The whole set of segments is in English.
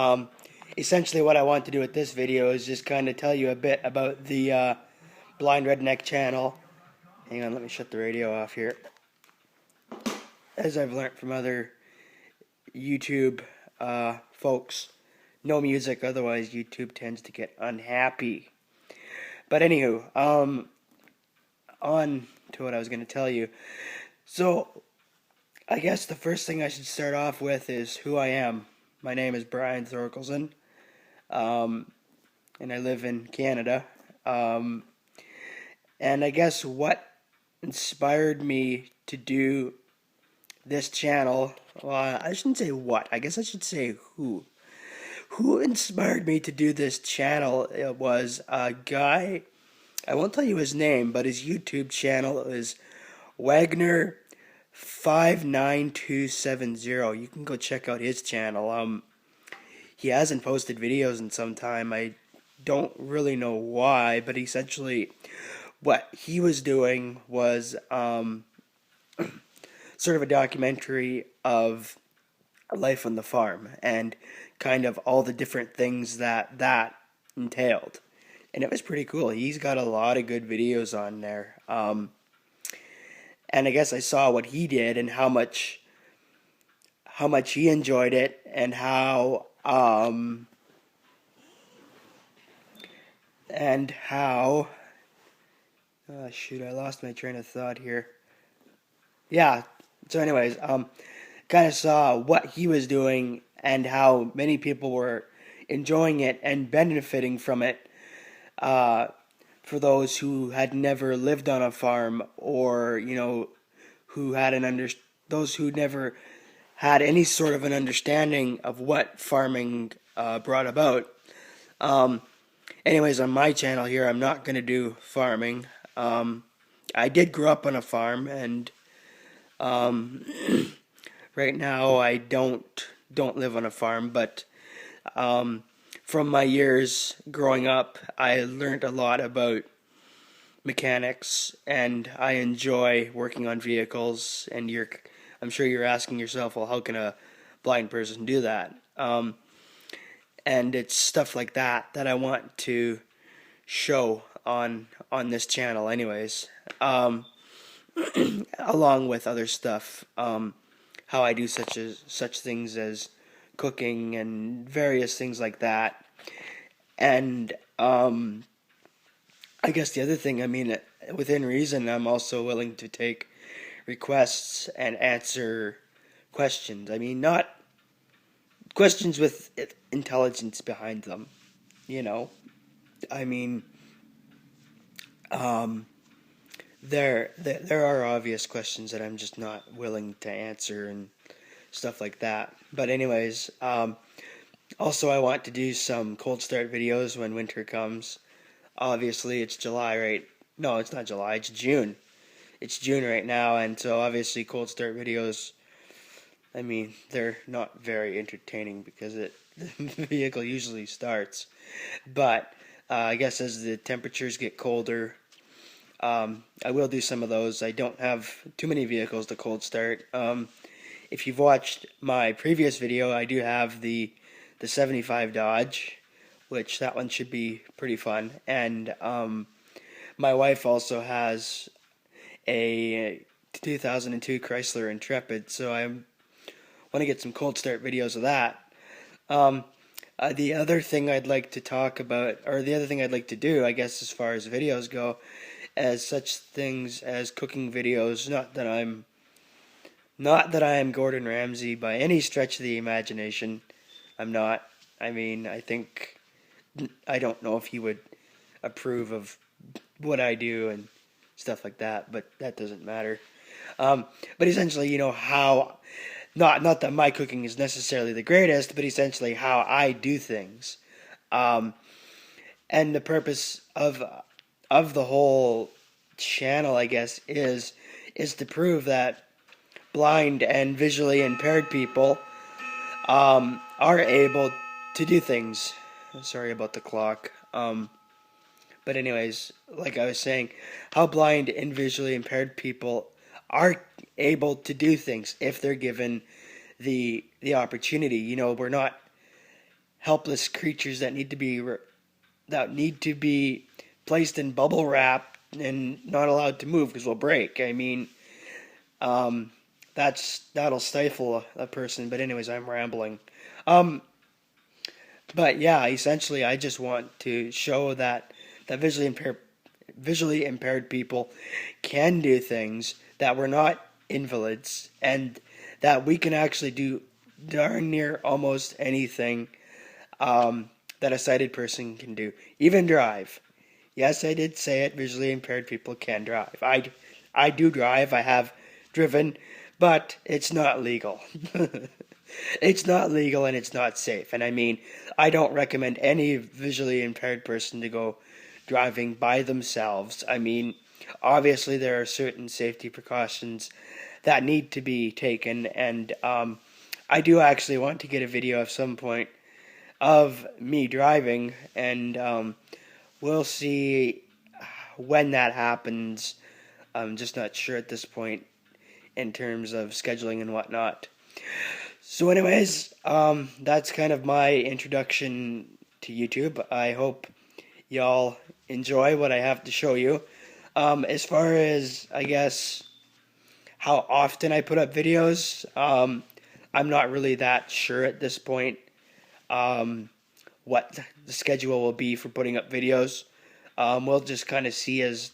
Um, Essentially what I want to do with this video is just kind of tell you a bit about the Blind Redneck channel. Hang on, let me shut the radio off here. As I've learned from other YouTube folks, no music, otherwise YouTube tends to get unhappy. But anywho, on to what I was going to tell you. So, I guess the first thing I should start off with is who I am. My name is Brian Thorkelson. And I live in Canada. And I guess what inspired me to do this channel, well, I shouldn't say what, I guess I should say who. Who inspired me to do this channel? It was a guy, I won't tell you his name, but his YouTube channel is Wagner59270. You can go check out his channel. He hasn't posted videos in some time. I don't really know why, but essentially what he was doing was sort of a documentary of life on the farm and kind of all the different things that entailed. And it was pretty cool. He's got a lot of good videos on there. And I guess I saw what he did and how much he enjoyed it and how shoot, I lost my train of thought here. Yeah, so anyways, kind of saw what he was doing and how many people were enjoying it and benefiting from it, for those who had never lived on a farm, or who had those who never had any sort of an understanding of what farming brought about. Anyways, on my channel here, I'm not going to do farming. I did grow up on a farm, and right now I don't live on a farm, but from my years growing up, I learned a lot about mechanics, and I enjoy working on vehicles. And I'm sure you're asking yourself, well, how can a blind person do that? And it's stuff like that I want to show on this channel, anyways. Along with other stuff, how I do such things as cooking and various things like that. And I guess the other thing, I mean, within reason, I'm also willing to take requests and answer questions. I mean, not questions with intelligence behind them, I mean, there are obvious questions that I'm just not willing to answer and stuff like that. But anyways, also I want to do some cold start videos when winter comes. Obviously it's July, right? No, it's not July, it's June. It's June right now, and so obviously cold start videos, I mean, they're not very entertaining because the vehicle usually starts. But I guess as the temperatures get colder, I will do some of those. I don't have too many vehicles to cold start. If you've watched my previous video, I do have the 75 Dodge, which that one should be pretty fun. And my wife also has a 2002 Chrysler Intrepid, so I want to get some cold start videos of that. The other thing I'd like to talk about, or the other thing I'd like to do, I guess, as far as videos go, as such things as cooking videos. Not that I am Gordon Ramsay by any stretch of the imagination. I'm not. I mean, I don't know if he would approve of what I do and stuff like that, but that doesn't matter. But essentially, how, not that my cooking is necessarily the greatest, but essentially how I do things. And the purpose of the whole channel, I guess, is to prove that blind and visually impaired people are able to do things. Sorry about the clock. But anyways, like I was saying, how blind and visually impaired people are able to do things if they're given the opportunity. We're not helpless creatures that need to be placed in bubble wrap and not allowed to move because we'll break. I mean, that'll stifle a person. But anyways, I'm rambling. Um, but yeah, essentially, I just want to show that visually impaired people can do things, that we're not invalids, and that we can actually do darn near almost anything that a sighted person can do, even drive. Yes, I did say it. Visually impaired people can drive. I do drive. I have driven, but it's not legal. It's not legal and it's not safe. And I mean, I don't recommend any visually impaired person to go driving by themselves. I mean, obviously there are certain safety precautions that need to be taken, and I do actually want to get a video at some point of me driving, and we'll see when that happens. I'm just not sure at this point in terms of scheduling and whatnot. So anyways, that's kind of my introduction to YouTube. I hope y'all enjoy what I have to show you. As far as, I guess, how often I put up videos, I'm not really that sure at this point what the schedule will be for putting up videos. We'll just kind of see as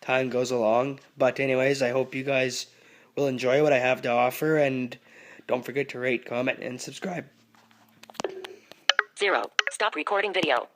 time goes along. But anyways, I hope you guys will enjoy what I have to offer, and don't forget to rate, comment, and subscribe. 0. Stop recording video.